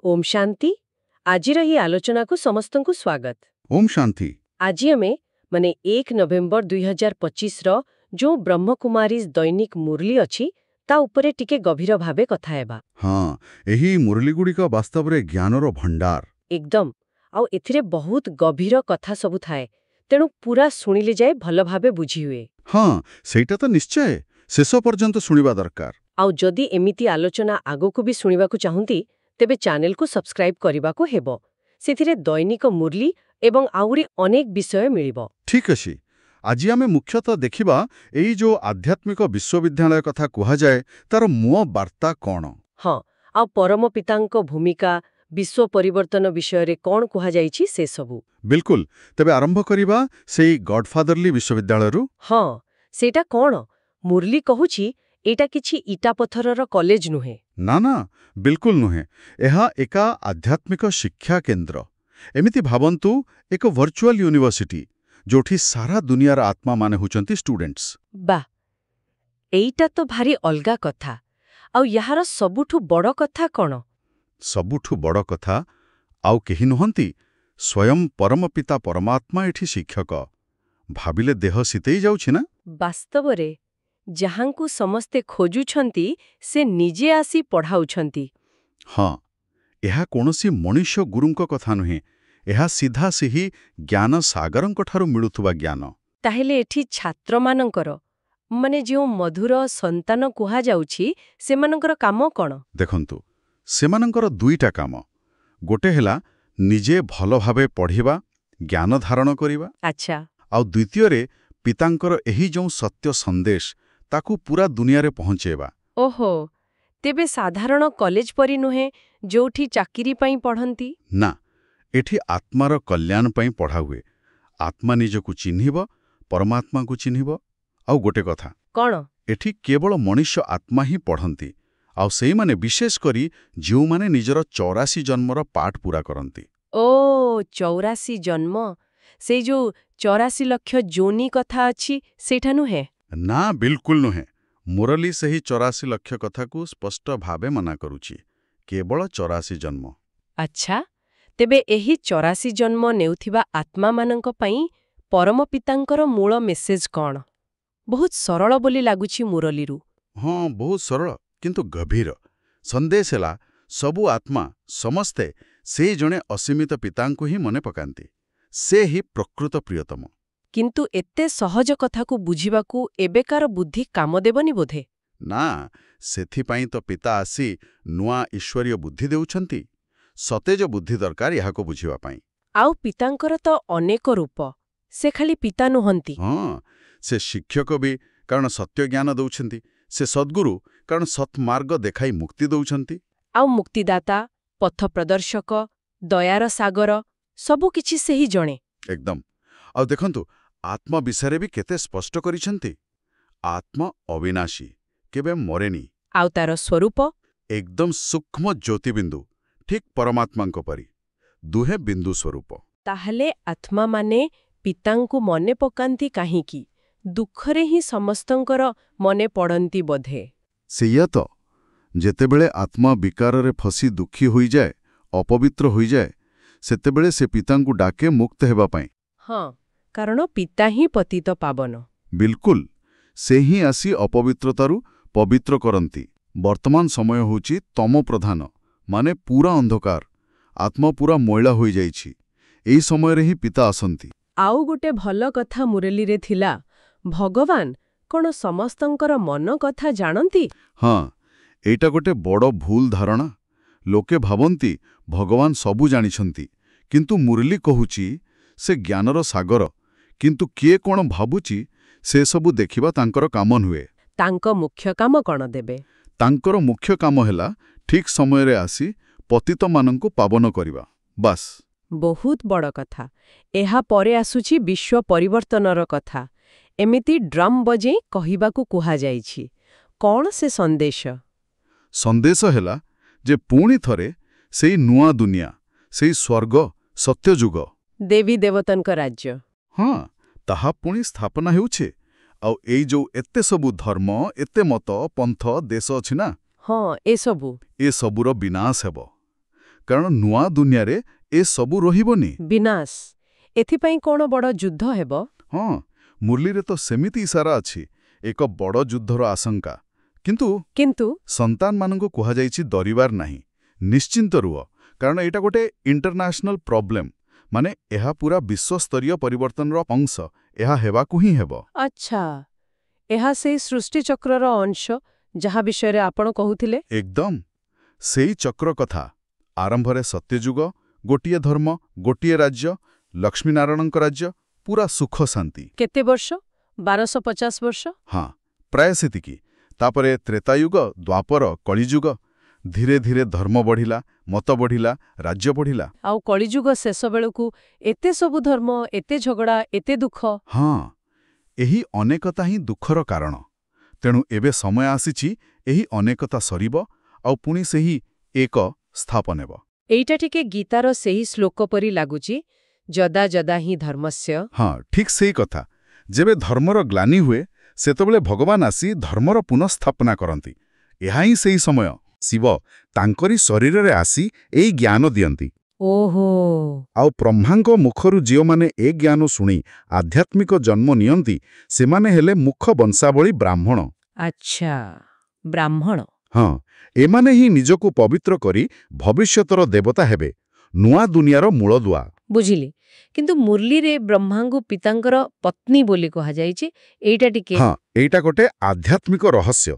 ओम शांति आजिर ही आलोचना को समस्त को स्वागत। ओम शांति। आज आमे माने 1 नवेम्बर 2025 रो जो ब्रह्मकुमारीज दैनिक मुरली अछि ता उपरे टिके गभीर भावे कथा हेबा। हाँ, एही मुरलीगुड़िक वास्तव रे ज्ञानर भंडार एकदम आउ एथिरे बहुत गभीर कथा सबु थाए तेणु पूरा सुनिले जाए भल भावे बुझी हुए। हाँ, सेटा तो निश्चय शेष पर्यंत सुनिबा दरकार। आउ जदि एमिति आलोचना आगो को भी सुनिबा को चाहंती तेबे चैनल को सब्सक्राइब करिबा को हेबो। सेथिरे दैनिक मुरली एवं आउरी अनेक विषय मिलिबो। ठीक अछि। आज आमे मुख्यतः देखिबा एई जो आध्यात्मिक विश्वविद्यालय कथा कुहा जाए तार मुओ वार्ता कोन। हाँ आ परम पितांक भूमिका विश्व परिवर्तन विषय रे कोन कुहा जाईछि से सबु। बिल्कुल। तबे आरंभ करिबा सेई गॉडफादरली विश्वविद्यालय रु। हाँ सेटा कोन मुरली कहूछि एटा किछि इटा पत्थरर कॉलेज नुहे। ना ना बिल्कुल नुहे। एहा एका आध्यात्मिक शिक्षा केंद्र। एमिति भावन्तु एक वर्चुअल यूनिवर्सिटी जोठी सारा दुनियार आत्मा माने हुचंती स्टूडेंट्स। बा एइटा तो भारी अलगा कथा। आउ यार सबुठु बड़ कथा कोन? सबुठु बड़ कथा आउ केही नुहंती स्वयं परमपिता परमात्मा एठी शिक्षक। भाबिले देह सितेई जाउछि ना। वास्तव रे जहांकु समस्ते खोजुछंती से निजे आसी पढ़ाउछंती। हाँ, एहा कोनोसी मनुष्य गुरुंक कथा नुहे। एहा सीधा सिही ज्ञान सागरंक ठारु मिलुथुवा ज्ञान। ताहेले एठी छात्र मानकर माने जो मधुर संतान कुहा जाउछि सेमानकर काम कोन? देखंतु सेमानकर दुईटा काम। गोटे हेला निजे भलो भावे पढ़िबा ज्ञान धारण करिबा। अच्छा। आउ द्वितीय रे पितांकर एही जो सत्य संदेश ताकू पूरा दुनिया रे पहुंचेबा। ओहो तेबे साधारण कॉलेज परी नुहे जोठी चाकिरी पई पढ़ंती? ना, एठी आत्मार कल्याण पई पढ़ा हुए। आत्मा निजकु चिन्हिब, परमात्मा को चिन्हिब। आउ गोटे कथा कोन? एठी केवल मनुष्य आत्मा ही पढ़ंती। आउ सेई माने विशेष करी जो माने निजर 84 जन्मर पाठ पूरा करंती। ओ 84 जन्म से जो 84 लक्ष जोनी कथा अछि सेठा नुहे? ना बिल्कुल नुहे। मुरली सही 84 लक्ष कथा को स्पष्ट भावे मना करूची। केवल 84 जन्म। अच्छा। तेबे एही 84 जन्म नेउथिबा आत्मा मानंक पई परम पितांकर मूल मेसेज कोन? बहुत सरल बोली लागुछि मुरलीरू। हाँ, बहुत सरल किंतु गभीर। संदेश हेला सबु आत्मा समस्ते से जणे असीमित पितांकु ही मने पकांती। से ही प्रकृत प्रियतम। किंतु एते सहज कथा को बुझिबाकू एबेकार बुद्धि काम देबनी बोधे? ना, सेथिपाई तो पिता आसी नुआ ईश्वरीय बुद्धि देउछंती। सतेज बुद्धि दरकार याको बुझिबा पाई। आउ पितांकर तो अनेक रूप। से खाली पिता नुहंती। हाँ, से शिक्षक भी कारण सत्य ज्ञान दउछंती। से सद्गुरु कारण सत्मार्ग देखाई मुक्ति दउछंती। आउ मुक्तिदाता, पथ प्रदर्शक, दयार सागर सबु किछि से ही जणे। एकदम। आउ देखंतु आत्मा विषय भी केते स्पष्ट करिछंती। आत्मा अविनाशी, केबे मरेनी। आउ तार स्वरूप एकदम सूक्ष्म ज्योतिबिंदु, ठीक परमात्मांक परी। दुहे बिंदु स्वरूप। ताहले आत्मा माने पितांकु मने पकांती काहीकी? दुखरे ही समस्तंकर मने पड़ंती बोधे। सेया तो जेतेबेले आत्मा विकार रे फसी दुखी होई जाए, अपवित्र होई जाए, सेतेबेले से पितांकु डाके मुक्त हेबा पाई। हाँ, कारण पिता ही पतित पावन। बिल्कुल। से ही आसी अपवित्रतारु पवित्र करंती। वर्तमान समय होची तम प्रधान माने पूरा अंधकार। आत्मा पूरा मैला होई जाईछि। एई समय रे ही पिता आसंती। आउ गोटे भल कथा मुरली रे थिला, भगवान कोन समस्तंकर मन कथा जानंती? हाँ, एटा गोटे बड़ भूल धारणा। लोके भावंती भगवान सबु जानिछंती। किंतु मुरली कहूची से ज्ञानर सागर। किंतु किए कोन भाबुची से सबु देखिबा तांकर काम नुहे। तांक मुख्य काम कोन देबे? तांकर मुख्य काम हेला ठीक समय रे आसी पतित मानंकु पावन करिबा। बास। बहुत बड़ कथा। एहा परे आसुची विश्व परिवर्तनर कथा। एमिति ड्रम बजे कहिबाकू कुहा जाईछि। कोन से संदेश? संदेश हेला जे पुणी थरे सेई नुआ दुनिया, सेई स्वर्ग सत्य जुग, देवी देवतनक राज्य। हाँ, ताहा पुणी स्थापना हेउछे। आउ एई जो एते सबु धर्म, एते मत, पंथ, देश अछि ना। हाँ, ए सबु ए सबुर विनाश हेब। କାରଣ ନୂଆ ଦୁନିଆରେ ଏ ସବୁ ରହିବନି। ବିନାଶ। ଏଥିପାଇଁ କ'ଣ ବଡ଼ ଯୁଦ୍ଧ ହେବ? ହଁ, ମୁରଲୀରେ ତ ସେମିତି ଇସାରା ଅଛି, ଏକ ବଡ଼ ଯୁଦ୍ଧର ଆଶଙ୍କା। କିନ୍ତୁ ସନ୍ତାନମାନଙ୍କୁ କୁହାଯାଇଛି ଡରିବାର ନାହିଁ, ନିଶ୍ଚିନ୍ତ ରୁହ, କାରଣ ଏଇଟା ଗୋଟେ ଇଣ୍ଟରନ୍ୟାସନାଲ ପ୍ରୋବ୍ଲେମ। ମାନେ ଏହା ପୁରା ବିଶ୍ୱସ୍ତରୀୟ ପରିବର୍ତ୍ତନର ଅଂଶ, ଏହା ହେବାକୁ ହିଁ ହେବ। ଆଚ୍ଛା, ଏହା ସେଇ ସୃଷ୍ଟିଚକ୍ରର ଅଂଶ ଯାହା ବିଷୟରେ ଆପଣ କହୁଥିଲେ? ଏକଦମ ସେଇ ଚକ୍ର କଥା। ଆରମ୍ଭରେ ସତ୍ୟଯୁଗ, ଗୋଟିଏ ଧର୍ମ, ଗୋଟିଏ ରାଜ୍ୟ, ଲକ୍ଷ୍ମୀନାରାୟଣଙ୍କ ରାଜ୍ୟ, ପୁରା ସୁଖ ଶାନ୍ତି। କେତେ ବର୍ଷ? 1250 ବର୍ଷ? ହଁ, ପ୍ରାୟ ସେତିକି। ତାପରେ ତ୍ରେତାୟୁଗ, ଦ୍ୱାପର, କଳିଯୁଗ। ଧୀରେ ଧୀରେ ଧର୍ମ ବଢ଼ିଲା, ମତ ବଢ଼ିଲା, ରାଜ୍ୟ ବଢ଼ିଲା। ଆଉ କଳିଯୁଗ ଶେଷ ବେଳକୁ ଏତେ ସବୁ ଧର୍ମ, ଏତେ ଝଗଡ଼ା, ଏତେ ଦୁଃଖ। ହଁ, ଏହି ଅନେକତା ହିଁ ଦୁଃଖର କାରଣ। ତେଣୁ ଏବେ ସମୟ ଆସିଛି ଏହି ଅନେକତା ସରିବ ଆଉ ପୁଣି ସେହି ଏକ ସ୍ଥାପନ ହେବ। ଏଇଟା ଟିକେ ଗୀତାର ସେହି ଶ୍ଲୋକ ପରି ଲାଗୁଛି, ଯଦା ଯଦା ହିଁ ଧର୍ମସ୍ୟ। ହଁ, ଠିକ୍ ସେଇ କଥା। ଯେବେ ଧର୍ମର ଗ୍ଲାନି ହୁଏ, ସେତେବେଳେ ଭଗବାନ ଆସି ଧର୍ମର ପୁନଃସ୍ଥାପନା କରନ୍ତି। ଏହା ହିଁ ସେହି ସମୟ। ଶିବ ତାଙ୍କରି ଶରୀରରେ ଆସି ଏଇ ଜ୍ଞାନ ଦିଅନ୍ତି। ଓହୋ। ଆଉ ବ୍ରହ୍ମାଙ୍କ ମୁଖରୁ ଯେଉଁମାନେ ଏ ଜ୍ଞାନ ଶୁଣି ଆଧ୍ୟାତ୍ମିକ ଜନ୍ମ ନିଅନ୍ତି, ସେମାନେ ହେଲେ ମୁଖ ବଂଶାବଳୀ ବ୍ରାହ୍ମଣ। ଆଚ୍ଛା, ବ୍ରାହ୍ମଣ। ହଁ, ଏମାନେ ହିଁ ନିଜକୁ ପବିତ୍ର କରି ଭବିଷ୍ୟତର ଦେବତା ହେବେ, ନୂଆ ଦୁନିଆର ମୂଳଦୁଆ। ବୁଝିଲି। କିନ୍ତୁ ମୁରଲୀରେ ବ୍ରହ୍ମାଙ୍କୁ ପିତାଙ୍କର ପତ୍ନୀ ବୋଲି କୁହାଯାଇଛି। ଏଇଟା ଟିକେ ହଁ, ଏଇଟା ଗୋଟେ ଆଧ୍ୟାତ୍ମିକ ରହସ୍ୟ।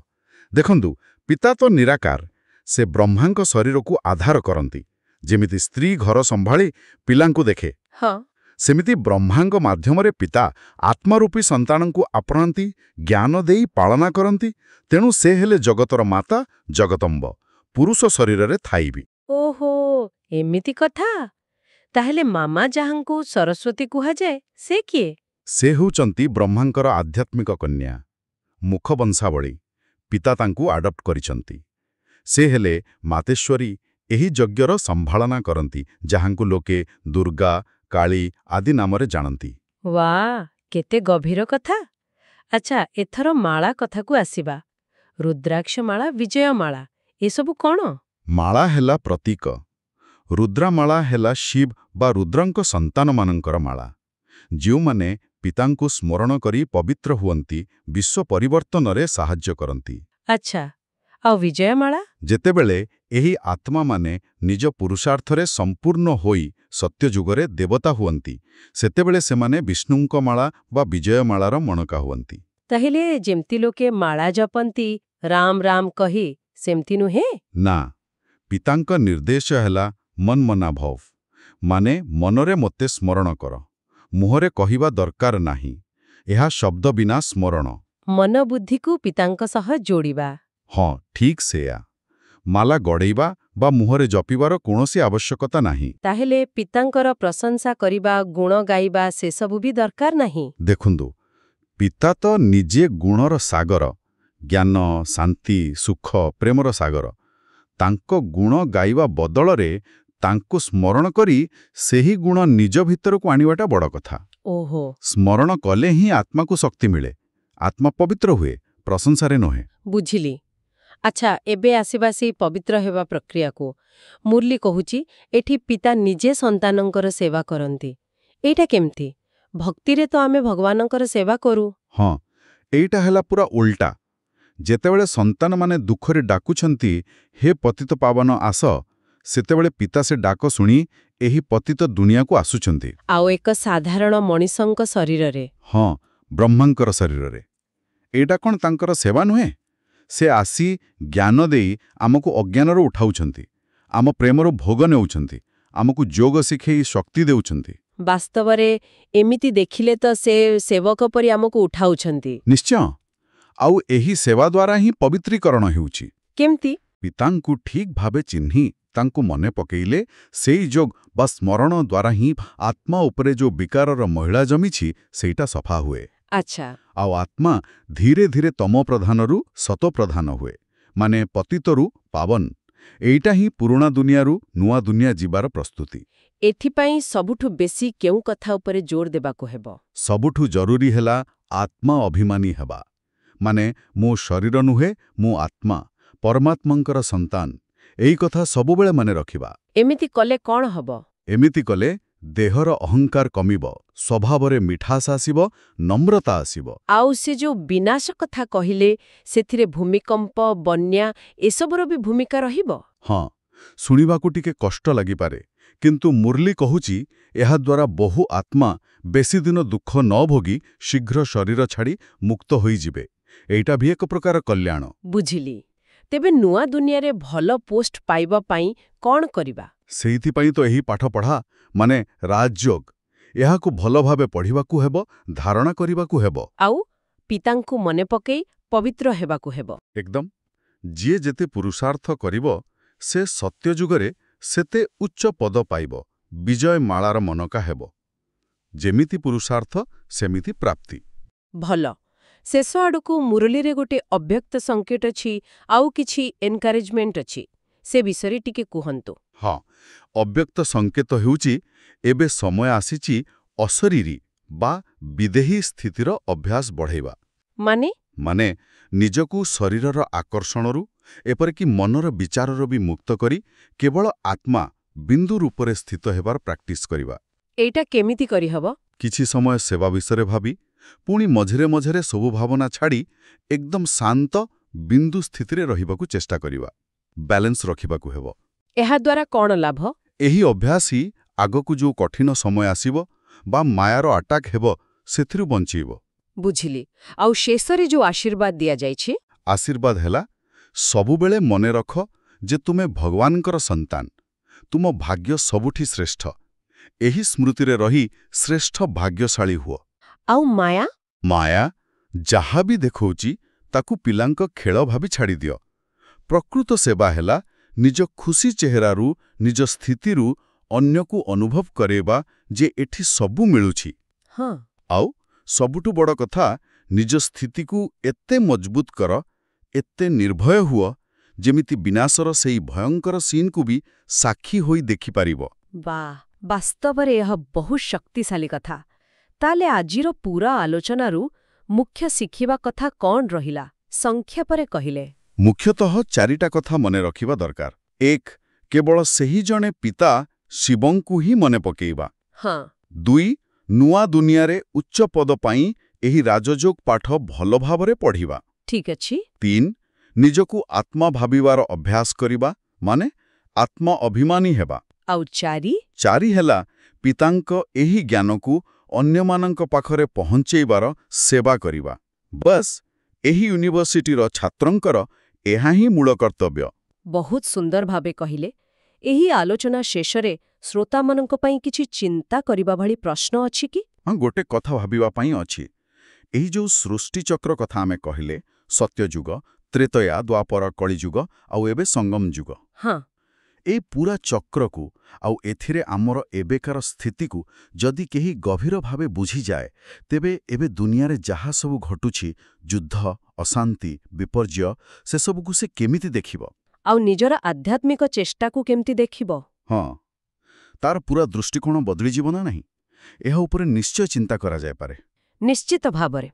ଦେଖନ୍ତୁ, ପିତା ତ ନିରାକାର, ସେ ବ୍ରହ୍ମାଙ୍କ ଶରୀରକୁ ଆଧାର କରନ୍ତି। ଯେମିତି ସ୍ତ୍ରୀ ଘର ସମ୍ଭାଳି ପିଲାଙ୍କୁ ଦେଖେ, ହଁ, ସେମିତି ବ୍ରହ୍ମାଙ୍କ ମାଧ୍ୟମରେ ପିତା ଆତ୍ମାରୂପୀ ସନ୍ତାନଙ୍କୁ ଆପଣାନ୍ତି, ଜ୍ଞାନ ଦେଇ ପାଳନା କରନ୍ତି। ତେଣୁ ସେ ହେଲେ ଜଗତର ମାତା, ଜଗତମ୍ବ, ପୁରୁଷ ଶରୀରରେ ଥାଇବି। ଓହୋ, ଏମିତି କଥା। ତାହେଲେ ମାମା ଯାହାଙ୍କୁ ସରସ୍ୱତୀ କୁହାଯାଏ, ସେ କିଏ? ସେ ହେଉଛନ୍ତି ବ୍ରହ୍ମାଙ୍କର ଆଧ୍ୟାତ୍ମିକ କନ୍ୟା, ମୁଖ ବଂଶାବଳୀ। ପିତା ତାଙ୍କୁ ଆଡପ୍ଟ କରିଛନ୍ତି। ସେ ହେଲେ ମାତେଶ୍ୱରୀ, ଏହି ଯଜ୍ଞର ସମ୍ଭାଳନା କରନ୍ତି, ଯାହାଙ୍କୁ ଲୋକେ ଦୁର୍ଗା, କାଳୀ ଆଦି ନାମରେ ଜାଣନ୍ତି। ୱାଃ, କେତେ ଗଭୀର କଥା। ଆଚ୍ଛା, ଏଥର ମାଳା କଥାକୁ ଆସିବା। ରୁଦ୍ରାକ୍ଷମାଳା, ବିଜୟମାଳା, ଏସବୁ କ'ଣ? ମାଳା ହେଲା ପ୍ରତୀକ। ରୁଦ୍ରାମାଳା ହେଲା ଶିବ ବା ରୁଦ୍ରଙ୍କ ସନ୍ତାନମାନଙ୍କର ମାଳା, ଯେଉଁମାନେ ପିତାଙ୍କୁ ସ୍ମରଣ କରି ପବିତ୍ର ହୁଅନ୍ତି, ବିଶ୍ୱ ପରିବର୍ତ୍ତନରେ ସାହାଯ୍ୟ କରନ୍ତି। ଆଚ୍ଛା, ଆଉ ବିଜୟମାଳା? ଯେତେବେଳେ ଏହି ଆତ୍ମାମାନେ ନିଜ ପୁରୁଷାର୍ଥରେ ସମ୍ପୂର୍ଣ୍ଣ ହୋଇ ସତ୍ୟଯୁଗରେ ଦେବତା ହୁଅନ୍ତି, ସେତେବେଳେ ସେମାନେ ବିଷ୍ଣୁଙ୍କ ମାଳା ବା ବିଜୟମାଳାର ମଣକା ହୁଅନ୍ତି। ତାହେଲେ ଯେମିତି ଲୋକେ ମାଳା ଜପନ୍ତି ରାମ ରାମ କହି, ସେମିତି ନୁହେଁ? ନା, ପିତାଙ୍କ ନିର୍ଦ୍ଦେଶ ହେଲା ମନ୍ମନା ଭବ, ମାନେ ମନରେ ମୋତେ ସ୍ମରଣ କର। ମୁହଁରେ କହିବା ଦରକାର ନାହିଁ। ଏହା ଶବ୍ଦ ବିନା ସ୍ମରଣ। ମନ ବୁଦ୍ଧିକୁ ପିତାଙ୍କ ସହ ଯୋଡ଼ିବା। ହଁ, ଠିକ୍ ସେୟା। ମାଲା ଗଡ଼େଇବା ବା ମୁହଁରେ ଜପିବାର କୌଣସି ଆବଶ୍ୟକତା ନାହିଁ। ତାହେଲେ ପିତାଙ୍କର ପ୍ରଶଂସା କରିବା, ଗୁଣ ଗାଇବା, ସେସବୁ ବି ଦରକାର ନାହିଁ? ଦେଖନ୍ତୁ, ପିତା ତ ନିଜେ ଗୁଣର ସାଗର, ଜ୍ଞାନ, ଶାନ୍ତି, ସୁଖ, ପ୍ରେମର ସାଗର। ତାଙ୍କ ଗୁଣ ଗାଇବା ବଦଳରେ ତାଙ୍କୁ ସ୍ମରଣ କରି ସେହି ଗୁଣ ନିଜ ଭିତରକୁ ଆଣିବାଟା ବଡ଼ କଥା। ଓହୋ। ସ୍ମରଣ କଲେ ହିଁ ଆତ୍ମାକୁ ଶକ୍ତି ମିଳେ। ଆତ୍ମା ପବିତ୍ର ହୁଏ, ପ୍ରଶଂସାରେ ନୁହେଁ। ବୁଝିଲି। ଆଚ୍ଛା, ଏବେ ଆସିବା ସେଇ ପବିତ୍ର ହେବା ପ୍ରକ୍ରିୟାକୁ। ମୁରଲୀ କହୁଛି, ଏଠି ପିତା ନିଜେ ସନ୍ତାନଙ୍କର ସେବା କରନ୍ତି। ଏଇଟା କେମିତି? ଭକ୍ତିରେ ତ ଆମେ ଭଗବାନଙ୍କର ସେବା କରୁ। ହଁ, ଏଇଟା ହେଲା ପୁରା ଉଲ୍ଟା। ଯେତେବେଳେ ସନ୍ତାନମାନେ ଦୁଃଖରେ ଡାକୁଛନ୍ତି, ହେ ପତିତପାବନ ଆସ, ସେତେବେଳେ ପିତା ସେ ଡାକ ଶୁଣି ଏହି ପତିତ ଦୁନିଆକୁ ଆସୁଛନ୍ତି। ଆଉ ଏକ ସାଧାରଣ ମଣିଷଙ୍କ ଶରୀରରେ। ହଁ, ବ୍ରହ୍ମାଙ୍କର ଶରୀରରେ। ଏଇଟା କ'ଣ ତାଙ୍କର ସେବା ନୁହେଁ? ସେ ଆସି ଜ୍ଞାନ ଦେଇ ଆମକୁ ଅଜ୍ଞାନରୁ ଉଠାଉଛନ୍ତି, ଆମ ପ୍ରେମରୁ ଭୋଗ ନେଉଛନ୍ତି, ଆମକୁ ଯୋଗ ଶିଖେଇ ଶକ୍ତି ଦେଉଛନ୍ତି। ବାସ୍ତବରେ ଏମିତି ଦେଖିଲେ ତ ସେ ସେବକ ପରି ଆମକୁ ଉଠାଉଛନ୍ତି। ନିଶ୍ଚୟ। ଆଉ ଏହି ସେବା ଦ୍ୱାରା ହିଁ ପବିତ୍ରୀକରଣ ହେଉଛି। କେମିତି? ପିତାଙ୍କୁ ଠିକ୍ ଭାବେ ଚିହ୍ନି ତାଙ୍କୁ ମନେ ପକେଇଲେ ସେଇ ଯୋଗ ବା ସ୍ମରଣ ଦ୍ୱାରା ହିଁ ଆତ୍ମା ଉପରେ ଯେଉଁ ବିକାରର ମହିଳା ଜମିଛି, ସେଇଟା ସଫା ହୁଏ। ଆଚ୍ଛା। ଆଉ ଆତ୍ମା ଧୀରେ ଧୀରେ ତମ ପ୍ରଧାନରୁ ସତପ୍ରଧାନ ହୁଏ, ମାନେ ପତିତରୁ ପାବନ। ଏଇଟା ହିଁ ପୁରୁଣା ଦୁନିଆରୁ ନୂଆ ଦୁନିଆ ଯିବାର ପ୍ରସ୍ତୁତି। ଏଥିପାଇଁ ସବୁଠୁ ବେଶୀ କେଉଁ କଥା ଉପରେ ଜୋର ଦେବାକୁ ହେବ? ସବୁଠୁ ଜରୁରୀ ହେଲା ଆତ୍ମା ଅଭିମାନୀ ହେବା। ମାନେ ମୁଁ ଶରୀର ନୁହେଁ, ମୁଁ ଆତ୍ମା, ପରମାତ୍ମାଙ୍କର ସନ୍ତାନ। ଏଇ କଥା ସବୁବେଳେ ମନେ ରଖିବା। ଏମିତି କଲେ କ'ଣ ହବ? ଏମିତି କଲେ ଦେହର ଅହଙ୍କାର କମିବ, ସ୍ୱଭାବରେ ମିଠାସ ଆସିବ, ନମ୍ରତା ଆସିବ। ଆଉ ସେ ଯୋଉ ବିନାଶ କଥା କହିଲେ, ସେଥିରେ ଭୂମିକମ୍ପ, ବନ୍ୟା ଏସବୁର ବି ଭୂମିକା ରହିବ? ହଁ, ଶୁଣିବାକୁ ଟିକେ କଷ୍ଟ ଲାଗିପାରେ, କିନ୍ତୁ ମୁରଲି କହୁଛି ଏହାଦ୍ୱାରା ବହୁ ଆତ୍ମା ବେଶୀ ଦିନ ଦୁଃଖ ନ ଭୋଗି ଶୀଘ୍ର ଶରୀର ଛାଡ଼ି ମୁକ୍ତ ହୋଇଯିବେ। ଏଇଟା ବି ଏକ ପ୍ରକାର କଲ୍ୟାଣ। ବୁଝିଲି। ତେବେ ନୂଆ ଦୁନିଆରେ ଭଲ ପୋଷ୍ଟ ପାଇବା ପାଇଁ କ'ଣ କରିବା? ସେଇଥିପାଇଁ ତ ଏହି ପାଠ ପଢ଼ା, ମାନେ ରାଜଯୋଗ। ଏହାକୁ ଭଲ ଭାବେ ପଢ଼ିବାକୁ ହେବ, ଧାରଣା କରିବାକୁ ହେବ। ଆଉ ପିତାଙ୍କୁ ମନେ ପକେଇ ପବିତ୍ର ହେବାକୁ ହେବ। ଏକଦମ। ଯିଏ ଯେତେ ପୁରୁଷାର୍ଥ କରିବ, ସେ ସତ୍ୟଯୁଗରେ ସେତେ ଉଚ୍ଚ ପଦ ପାଇବ, ବିଜୟ ମାଳାର ମନକା ହେବ। ଯେମିତି ପୁରୁଷାର୍ଥ ସେମିତି ପ୍ରାପ୍ତି। ଭଲ। ଶେଷ ଆଡ଼କୁ ମୁରଲୀରେ ଗୋଟେ ଅବ୍ୟକ୍ତ ସଂକେତ ଅଛି, ଆଉ କିଛି ଏନକାରେଜମେଣ୍ଟ ଅଛି। ସେ ବିଷୟରେ ଟିକେ କୁହନ୍ତୁ। ହଁ, ଅବ୍ୟକ୍ତ ସଂକେତ ହେଉଛି ଏବେ ସମୟ ଆସିଛି ଅଶରୀରୀ ବା ବିଦେହୀ ସ୍ଥିତିର ଅଭ୍ୟାସ ବଢ଼ାଇବା। ମାନେ ନିଜକୁ ଶରୀରର ଆକର୍ଷଣରୁ, ଏପରିକି ମନର ବିଚାରରୁ ବି ମୁକ୍ତ କରି କେବଳ ଆତ୍ମା ବିନ୍ଦୁ ରୂପରେ ସ୍ଥିତ ହେବାର ପ୍ରାକ୍ଟିସ କରିବା। ଏଇଟା କେମିତି କରିହବ? କିଛି ସମୟ ସେବା ବିଷୟରେ ଭାବି, ପୁଣି ମଝିରେ ମଝିରେ ସବୁ ଭାବନା ଛାଡ଼ି ଏକଦମ ଶାନ୍ତ ବିନ୍ଦୁ ସ୍ଥିତିରେ ରହିବାକୁ ଚେଷ୍ଟା କରିବା। ବ୍ୟାଲେନ୍ସ ରଖିବାକୁ ହେବ। ଏହାଦ୍ୱାରା କ'ଣ ଲାଭ? ଏହି ଅଭ୍ୟାସ ହିଁ ଆଗକୁ ଯେଉଁ କଠିନ ସମୟ ଆସିବ ବା ମାୟାର ଆଟାକ୍ ହେବ, ସେଥିରୁ ବଞ୍ଚେଇବ। ବୁଝିଲି। ଆଉ ଶେଷରେ ଯୋଉ ଆଶୀର୍ବାଦ ଦିଆଯାଇଛି? ଆଶୀର୍ବାଦ ହେଲା, ସବୁବେଳେ ମନେ ରଖ ଯେ ତୁମେ ଭଗବାନଙ୍କର ସନ୍ତାନ। ତୁମ ଭାଗ୍ୟ ସବୁଠି ଶ୍ରେଷ୍ଠ। ଏହି ସ୍ମୃତିରେ ରହି ଶ୍ରେଷ୍ଠ ଭାଗ୍ୟଶାଳୀ ହୁଅ। ଆଉ ମାୟା? ମାୟା ଯାହା ବି ଦେଖଉଛି ତାକୁ ପିଲାଙ୍କ ଖେଳ ଭାବି ଛାଡ଼ିଦିଅ। ପ୍ରକୃତ ସେବା ହେଲା ନିଜ ଖୁସି ଚେହେରାରୁ, ନିଜ ସ୍ଥିତିରୁ ଅନ୍ୟକୁ ଅନୁଭବ କରେଇବା ଯେ ଏଠି ସବୁ ମିଳୁଛି। ହଁ। ଆଉ ସବୁଠୁ ବଡ଼ କଥା, ନିଜ ସ୍ଥିତିକୁ ଏତେ ମଜବୁତ କର, ଏତେ ନିର୍ଭୟ ହୁଅ, ଯେମିତି ବିନାଶର ସେଇ ଭୟଙ୍କର ସିନ୍କୁ ବି ସାକ୍ଷୀ ହୋଇ ଦେଖିପାରିବ। ବାସ୍ତବରେ ଏହା ବହୁତ ଶକ୍ତିଶାଳୀ କଥା। ତାହେଲେ ଆଜିର ପୁରା ଆଲୋଚନାରୁ ମୁଖ୍ୟ ଶିଖିବା କଥା କ'ଣ ରହିଲା? ସଂକ୍ଷେପରେ କହିଲେ। ମୁଖ୍ୟତଃ 4ଟା କଥା ମନେ ରଖିବା ଦରକାର। 1. କେବଳ ସେହି ଜଣେ ପିତା ଶିବଙ୍କୁ ହିଁ ମନେ ପକେଇବା। ହଁ। 2. ନୂଆ ଦୁନିଆରେ ଉଚ୍ଚ ପଦ ପାଇଁ ଏହି ରାଜଯୋଗ ପାଠ ଭଲ ଭାବରେ ପଢ଼ିବା। ଠିକ୍ ଅଛି। 3. ନିଜକୁ ଆତ୍ମା ଭାବିବାର ଅଭ୍ୟାସ କରିବା, ମାନେ ଆତ୍ମ ଅଭିମାନୀ ହେବା। ଆଉ 4 ହେଲା ପିତାଙ୍କ ଏହି ଜ୍ଞାନକୁ ଅନ୍ୟମାନଙ୍କ ପାଖରେ ପହଞ୍ଚେଇବାର ସେବା କରିବା। ବସ୍, ଏହି ୟୁନିଭର୍ସିଟିର ଛାତ୍ରଙ୍କର ଏହା ହିଁ ମୂଳ କର୍ତ୍ତବ୍ୟ। ବହୁତ ସୁନ୍ଦର ଭାବେ କହିଲେ। ଏହି ଆଲୋଚନା ଶେଷରେ ଶ୍ରୋତାମାନଙ୍କ ପାଇଁ କିଛି ଚିନ୍ତା କରିବା ଭଳି ପ୍ରଶ୍ନ ଅଛି କି? ହଁ, ଗୋଟେ କଥା ଭାବିବା ପାଇଁ ଅଛି। ଏହି ଯେଉଁ ସୃଷ୍ଟିଚକ୍ର କଥା ଆମେ କହିଲେ, ସତ୍ୟଯୁଗ, ତ୍ରେତୟା, ଦ୍ୱାପର, କଳିଯୁଗ ଆଉ ଏବେ ସଙ୍ଗମ ଯୁଗ। ହଁ। ଏଇ ପୁରା ଚକ୍ରକୁ ଆଉ ଏଥିରେ ଆମର ଏବେକାର ସ୍ଥିତିକୁ ଯଦି କେହି ଗଭୀର ଭାବେ ବୁଝିଯାଏ, ତେବେ ଏବେ ଦୁନିଆରେ ଯାହା ସବୁ ଘଟୁଛି, ଯୁଦ୍ଧ, ଅଶାନ୍ତି, ବିପର୍ଯ୍ୟୟ, ସେସବୁକୁ ସେ କେମିତି ଦେଖିବ? ଆଉ ନିଜର ଆଧ୍ୟାତ୍ମିକ ଚେଷ୍ଟାକୁ କେମିତି ଦେଖିବ? ହଁ, ତାର ପୁରା ଦୃଷ୍ଟିକୋଣ ବଦଳିଯିବ ନା ନାହିଁ? ଏହା ଉପରେ ନିଶ୍ଚୟ ଚିନ୍ତା କରାଯାଇପାରେ। ନିଶ୍ଚିତ ଭାବରେ।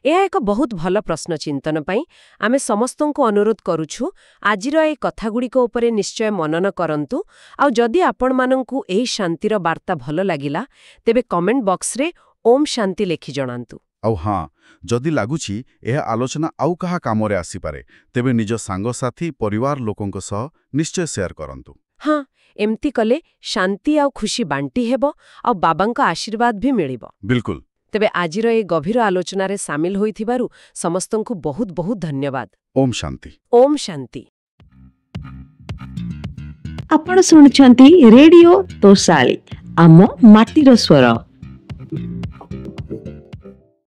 ଏହା ଏକ ବହୁତ ଭଲ ପ୍ରଶ୍ନ ଚିନ୍ତନ ପାଇଁ। ଆମେ ସମସ୍ତଙ୍କୁ ଅନୁରୋଧ କରୁଛୁ, ଆଜିର ଏହି କଥାଗୁଡ଼ିକ ଉପରେ ନିଶ୍ଚୟ ମନନ କରନ୍ତୁ। ଆଉ ଯଦି ଆପଣମାନଙ୍କୁ ଏହି ଶାନ୍ତିର ବାର୍ତ୍ତା ଭଲ ଲାଗିଲା, ତେବେ କମେଣ୍ଟ ବକ୍ସରେ ଓମ୍ ଶାନ୍ତି ଲେଖି ଜଣାନ୍ତୁ। ଆଉ ହଁ, ଯଦି ଲାଗୁଛି ଏହା ଆଲୋଚନା ଆଉ କାହା କାମରେ ଆସିପାରେ, ତେବେ ନିଜ ସାଙ୍ଗସାଥୀ, ପରିବାର ଲୋକଙ୍କ ସହ ନିଶ୍ଚୟ ସେୟାର କରନ୍ତୁ। ହଁ, ଏମିତି କଲେ ଶାନ୍ତି ଆଉ ଖୁସି ବାଣ୍ଟି ହେବ, ଆଉ ବାବାଙ୍କ ଆଶୀର୍ବାଦ ବି ମିଳିବ। ବିଲକୁଲ। ତେବେ ଆଜିର ଏହି ଗଭୀର ଆଲୋଚନାରେ ସାମିଲ ହୋଇଥିବାରୁ ସମସ୍ତଙ୍କୁ ବହୁତ ବହୁତ ଧନ୍ୟବାଦ। ଓମ୍ ଶାନ୍ତି। ଓମ୍ ଶାନ୍ତି। ଆପଣ ଶୁଣୁଛନ୍ତି ରେଡିଓ ତୋଷାଳୀ, ଆମ ମାଟିର ସ୍ୱର।